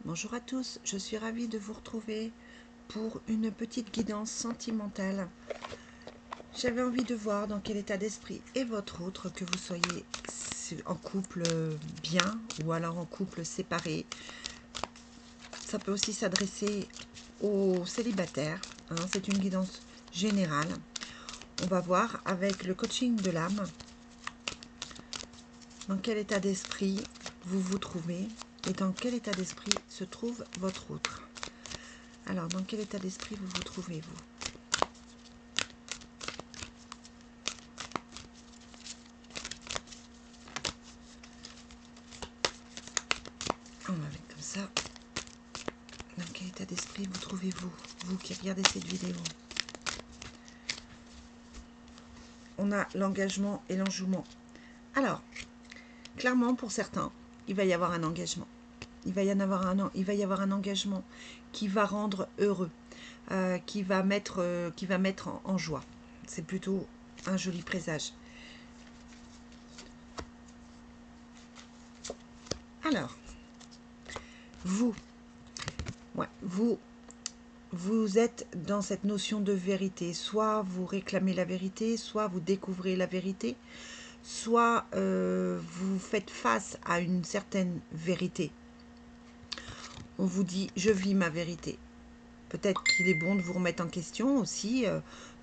Bonjour à tous, je suis ravie de vous retrouver pour une petite guidance sentimentale. J'avais envie de voir dans quel état d'esprit est votre autre, que vous soyez en couple bien ou alors en couple séparé. Ça peut aussi s'adresser aux célibataires, hein, c'est une guidance générale. On va voir avec le coaching de l'âme dans quel état d'esprit vous vous trouvez et dans quel état d'esprit se trouve votre autre. Alors, dans quel état d'esprit vous vous trouvez-vous? On va mettre comme ça. Dans quel état d'esprit vous trouvez-vous, vous qui regardez cette vidéo? On a l'engagement et l'enjouement. Alors, clairement, pour certains, il va y avoir un engagement. Il va y avoir un engagement qui va rendre heureux, qui va mettre en joie. C'est plutôt un joli présage. Alors, vous êtes dans cette notion de vérité. Soit vous réclamez la vérité, soit vous découvrez la vérité, soit vous faites face à une certaine vérité. On vous dit, je vis ma vérité. Peut-être qu'il est bon de vous remettre en question aussi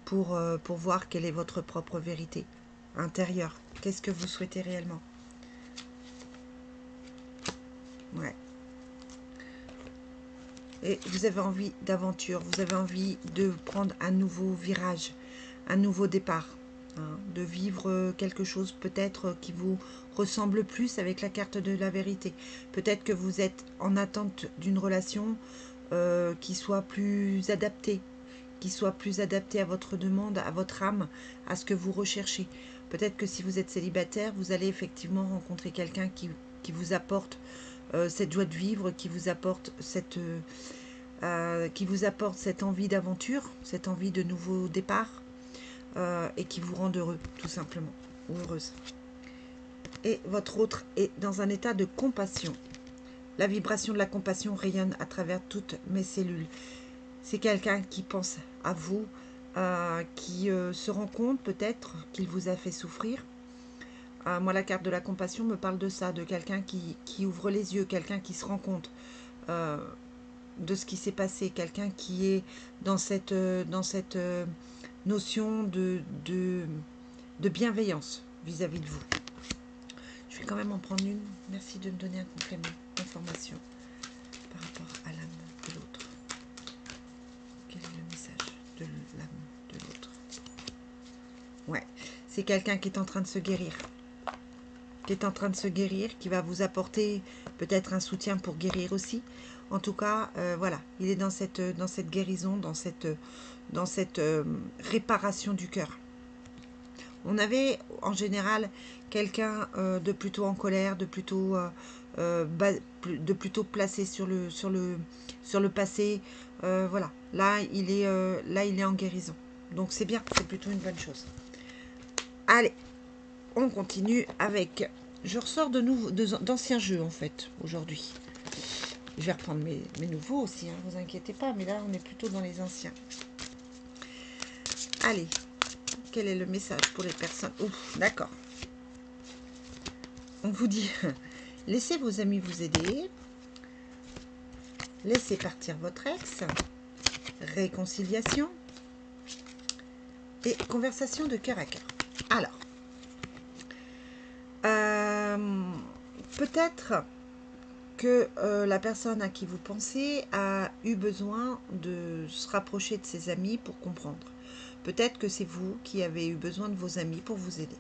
pour voir quelle est votre propre vérité intérieure. Qu'est-ce que vous souhaitez réellement? Ouais. Et vous avez envie d'aventure, vous avez envie de prendre un nouveau virage, un nouveau départ, hein, de vivre quelque chose peut-être qui vous ressemble plus avec la carte de la vérité. Peut-être que vous êtes en attente d'une relation qui soit plus adaptée, à votre demande, à votre âme, à ce que vous recherchez. Peut-être que si vous êtes célibataire, vous allez effectivement rencontrer quelqu'un qui vous apporte cette joie de vivre, qui vous apporte cette envie d'aventure, cette envie de nouveau départ, et qui vous rend heureux, tout simplement, ou heureuse. Et votre autre est dans un état de compassion. La vibration de la compassion rayonne à travers toutes mes cellules. C'est quelqu'un qui pense à vous, qui se rend compte peut-être qu'il vous a fait souffrir. Moi, la carte de la compassion me parle de ça, de quelqu'un qui ouvre les yeux, quelqu'un qui se rend compte de ce qui s'est passé, quelqu'un qui est dans cette notion de bienveillance vis-à-vis de vous. Je vais quand même en prendre une. Merci de me donner un complément d'information par rapport à l'âme de l'autre. Quel est le message de l'âme de l'autre? Ouais, c'est quelqu'un qui est en train de se guérir. Qui va vous apporter peut-être un soutien pour guérir aussi. En tout cas, voilà, il est dans cette guérison, dans cette réparation du cœur. On avait en général quelqu'un de plutôt en colère, de plutôt placé sur le passé. Voilà, là il est en guérison. Donc c'est bien, c'est plutôt une bonne chose. Allez, on continue avec... Je ressors d'anciens jeux en fait aujourd'hui. Je vais reprendre mes nouveaux aussi, hein, vous inquiétez pas, mais là on est plutôt dans les anciens. Allez, quel est le message pour les personnes? Ouf, d'accord. On vous dit, laissez vos amis vous aider, laissez partir votre ex, réconciliation et conversation de cœur à cœur. Alors, peut-être que la personne à qui vous pensez a eu besoin de se rapprocher de ses amis pour comprendre. Peut-être que c'est vous qui avez eu besoin de vos amis pour vous aider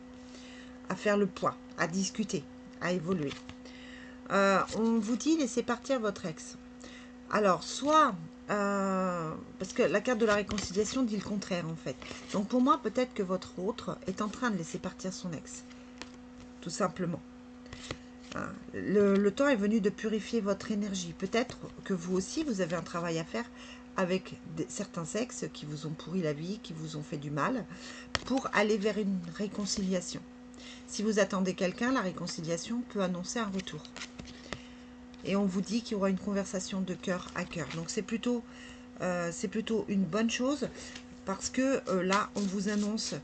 à faire le point, à discuter, à évoluer. On vous dit laissez partir votre ex. Alors, soit, parce que la carte de la réconciliation dit le contraire en fait. Donc pour moi, peut-être que votre autre est en train de laisser partir son ex. Tout simplement. Le temps est venu de purifier votre énergie. Peut-être que vous aussi, vous avez un travail à faire avec certains ex qui vous ont pourri la vie, qui vous ont fait du mal, pour aller vers une réconciliation. Si vous attendez quelqu'un, la réconciliation peut annoncer un retour. Et on vous dit qu'il y aura une conversation de cœur à cœur. Donc c'est plutôt une bonne chose, parce que là, on vous annonce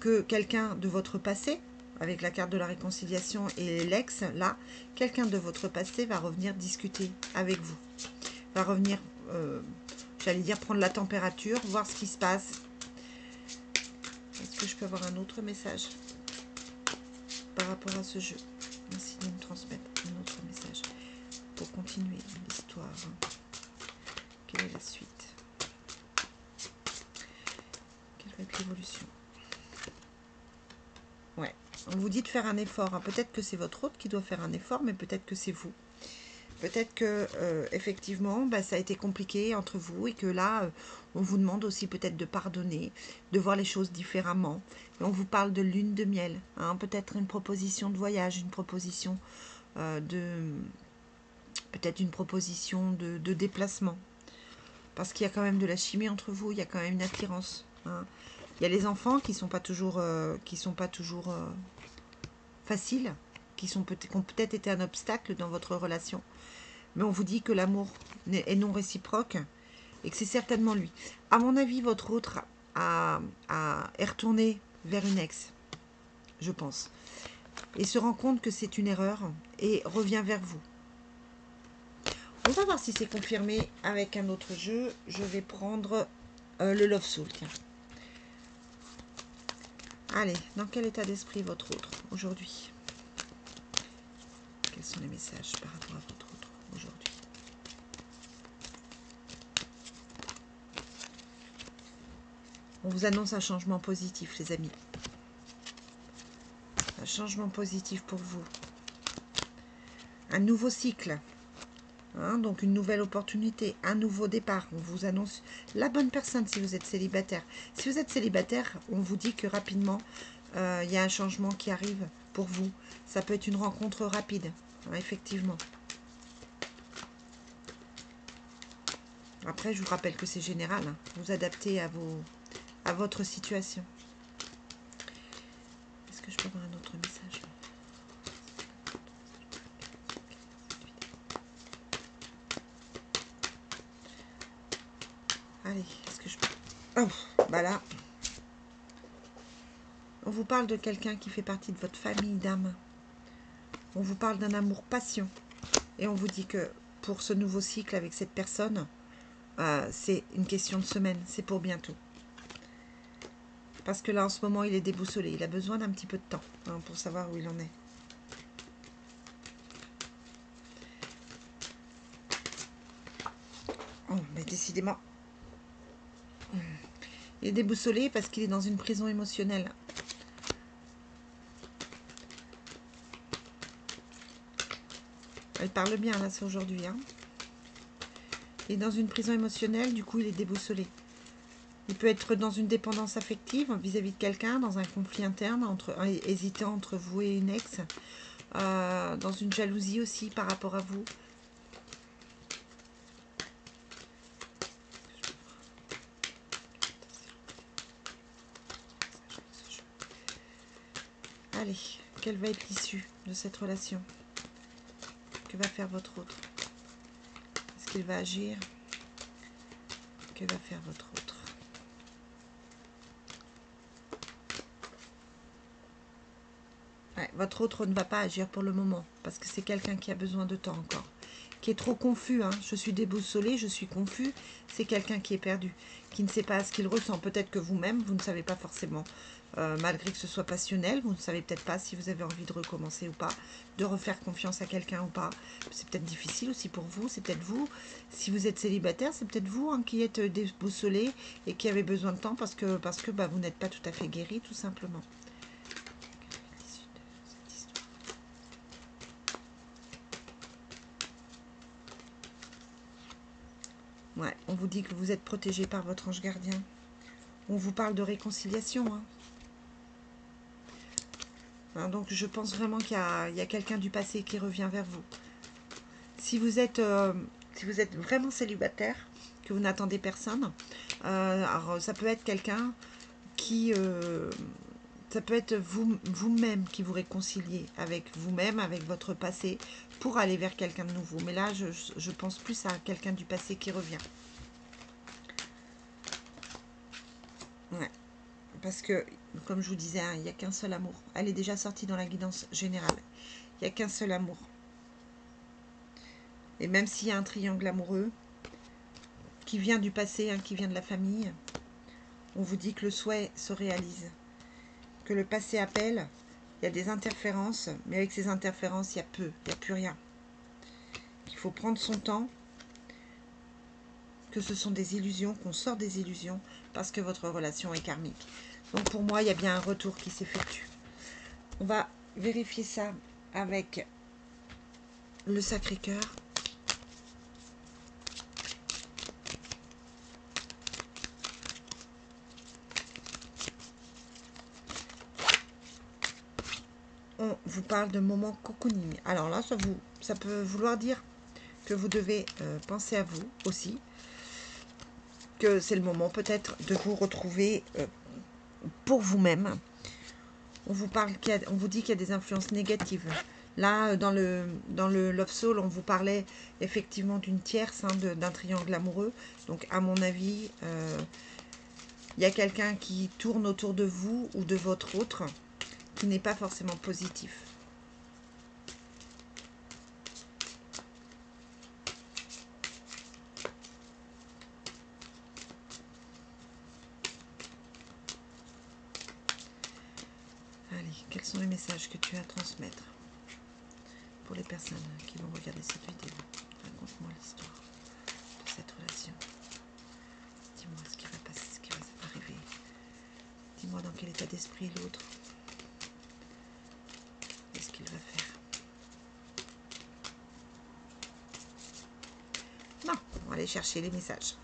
que quelqu'un de votre passé, avec la carte de la réconciliation et l'ex, là, quelqu'un de votre passé va revenir discuter avec vous. Va revenir, j'allais dire, prendre la température, voir ce qui se passe. Est-ce que je peux avoir un autre message par rapport à ce jeu? Merci de me transmettre un autre message pour continuer l'histoire. Quelle est la suite? Quelle va être l'évolution? Ouais, on vous dit de faire un effort. Hein. Peut-être que c'est votre hôte qui doit faire un effort, mais peut-être que c'est vous. Peut-être que effectivement, bah, ça a été compliqué entre vous et que là, on vous demande aussi peut-être de pardonner, de voir les choses différemment. Et on vous parle de lune de miel, hein, peut-être une proposition de voyage, une proposition peut-être une proposition de déplacement. Parce qu'il y a quand même de la chimie entre vous, il y a quand même une attirance. Hein. Il y a les enfants qui sont pas toujours, faciles, qui ont peut-être été un obstacle dans votre relation. Mais on vous dit que l'amour est non réciproque et que c'est certainement lui. À mon avis, votre autre est retourné vers une ex, je pense, et se rend compte que c'est une erreur et revient vers vous. On va voir si c'est confirmé avec un autre jeu. Je vais prendre le Love Soul. Tiens. Allez, dans quel état d'esprit votre autre aujourd'hui? Quels sont les messages par rapport à votre autre aujourd'hui? On vous annonce un changement positif, les amis. Un changement positif pour vous. Un nouveau cycle. Hein, donc une nouvelle opportunité, un nouveau départ. On vous annonce la bonne personne si vous êtes célibataire. Si vous êtes célibataire, on vous dit que rapidement, il y a un changement qui arrive pour vous. Ça peut être une rencontre rapide, hein, effectivement. Après, je vous rappelle que c'est général. Hein. Vous adaptez à votre situation. Est-ce que je peux avoir un autre message? Allez, est-ce que je peux... Oh, bah là... On vous parle de quelqu'un qui fait partie de votre famille d'âme. On vous parle d'un amour passion. Et on vous dit que pour ce nouveau cycle avec cette personne, c'est une question de semaine. C'est pour bientôt. Parce que là, en ce moment, il est déboussolé. Il a besoin d'un petit peu de temps, hein, pour savoir où il en est. Oh, mais décidément. Il est déboussolé parce qu'il est dans une prison émotionnelle. Elle parle bien, là, c'est aujourd'hui. Hein. Il est dans une prison émotionnelle, du coup, il est déboussolé. Il peut être dans une dépendance affective vis-à-vis de quelqu'un, dans un conflit interne, hésitant entre vous et une ex, dans une jalousie aussi par rapport à vous. Allez, quelle va être l'issue de cette relation? Que va faire votre autre? Est-ce qu'il va agir? Que va faire votre autre? Ouais, votre autre ne va pas agir pour le moment, parce que c'est quelqu'un qui a besoin de temps encore, qui est trop confus. Hein. Je suis déboussolé, je suis confus. C'est quelqu'un qui est perdu, qui ne sait pas ce qu'il ressent. Peut-être que vous-même, vous ne savez pas forcément, malgré que ce soit passionnel, vous ne savez peut-être pas si vous avez envie de recommencer ou pas, de refaire confiance à quelqu'un ou pas. C'est peut-être difficile aussi pour vous, c'est peut-être vous. Si vous êtes célibataire, c'est peut-être vous, hein, qui êtes déboussolé et qui avez besoin de temps parce que bah, vous n'êtes pas tout à fait guéri, tout simplement. Ouais, on vous dit que vous êtes protégé par votre ange gardien. On vous parle de réconciliation. Hein, donc je pense vraiment qu'il y a quelqu'un du passé qui revient vers vous. Si vous êtes vraiment célibataire, que vous n'attendez personne, alors ça peut être quelqu'un qui... ça peut être vous-même qui vous réconciliez avec vous-même, avec votre passé, pour aller vers quelqu'un de nouveau. Mais là, je pense plus à quelqu'un du passé qui revient. Ouais. Parce que, comme je vous disais, hein, il n'y a qu'un seul amour. Elle est déjà sortie dans la guidance générale. Il n'y a qu'un seul amour. Et même s'il y a un triangle amoureux qui vient du passé, hein, qui vient de la famille, on vous dit que le souhait se réalise. Que le passé appelle, il y a des interférences, mais avec ces interférences, il n'y a plus rien. Il faut prendre son temps, que ce sont des illusions, qu'on sort des illusions, parce que votre relation est karmique. Donc pour moi, il y a bien un retour qui s'effectue. On va vérifier ça avec le Sacré-Cœur. On vous parle de moment cocooning. Alors là, ça peut vouloir dire que vous devez penser à vous aussi, que c'est le moment peut-être de vous retrouver pour vous-même. On vous dit qu'il y a des influences négatives. Là, dans le Love Soul, on vous parlait effectivement d'une tierce, hein, d'un triangle amoureux. Donc, à mon avis, il y a quelqu'un qui tourne autour de vous ou de votre autre qui n'est pas forcément positif. Allez, quels sont les messages que tu as à transmettre pour les personnes qui vont regarder cette vidéo? Raconte-moi l'histoire de cette relation. Dis-moi ce qui va passer, ce qui va arriver. Dis-moi dans quel état d'esprit est l'autre. Qu'est-ce qu'il va faire? Non, on va aller chercher les messages.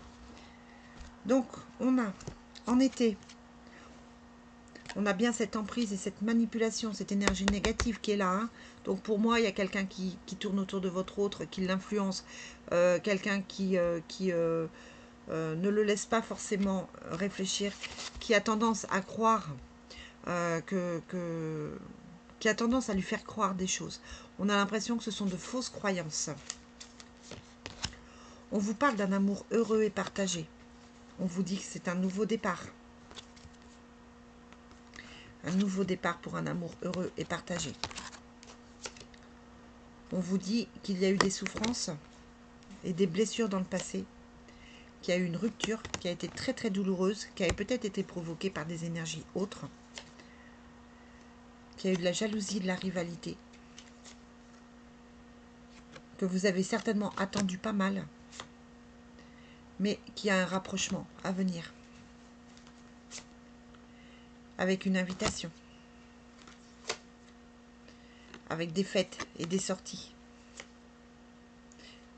Donc, on a en été, on a bien cette emprise et cette manipulation, cette énergie négative qui est là. Hein. Donc pour moi, il y a quelqu'un qui tourne autour de votre autre, qui l'influence, quelqu'un qui ne le laisse pas forcément réfléchir, qui a tendance à croire, qui a tendance à lui faire croire des choses. On a l'impression que ce sont de fausses croyances. On vous parle d'un amour heureux et partagé. On vous dit que c'est un nouveau départ. Un nouveau départ pour un amour heureux et partagé. On vous dit qu'il y a eu des souffrances et des blessures dans le passé, qu'il y a eu une rupture qui a été très très douloureuse, qui a peut-être été provoquée par des énergies autres, qu'il y a eu de la jalousie, de la rivalité, que vous avez certainement attendu pas mal, mais qu'il y a un rapprochement à venir, avec une invitation, avec des fêtes et des sorties,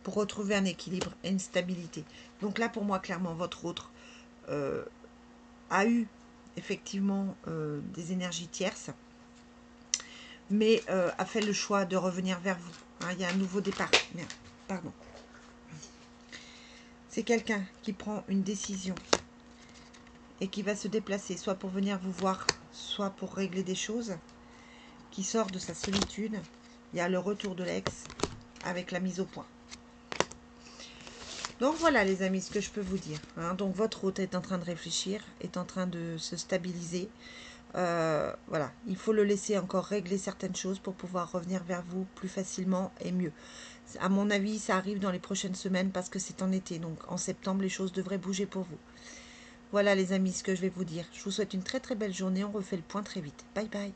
pour retrouver un équilibre et une stabilité. Donc là, pour moi, clairement, votre autre a eu effectivement des énergies tierces, mais a fait le choix de revenir vers vous. Hein, il y a un nouveau départ. Merde, pardon. C'est quelqu'un qui prend une décision et qui va se déplacer, soit pour venir vous voir, soit pour régler des choses, qui sort de sa solitude. Il y a le retour de l'ex avec la mise au point. Donc voilà les amis, ce que je peux vous dire. Hein. Donc votre hôte est en train de réfléchir, est en train de se stabiliser. Voilà, il faut le laisser encore régler certaines choses pour pouvoir revenir vers vous plus facilement et mieux. À mon avis, ça arrive dans les prochaines semaines parce que c'est en été. Donc en septembre, les choses devraient bouger pour vous. Voilà les amis, ce que je vais vous dire. Je vous souhaite une très très belle journée. On refait le point très vite. Bye bye.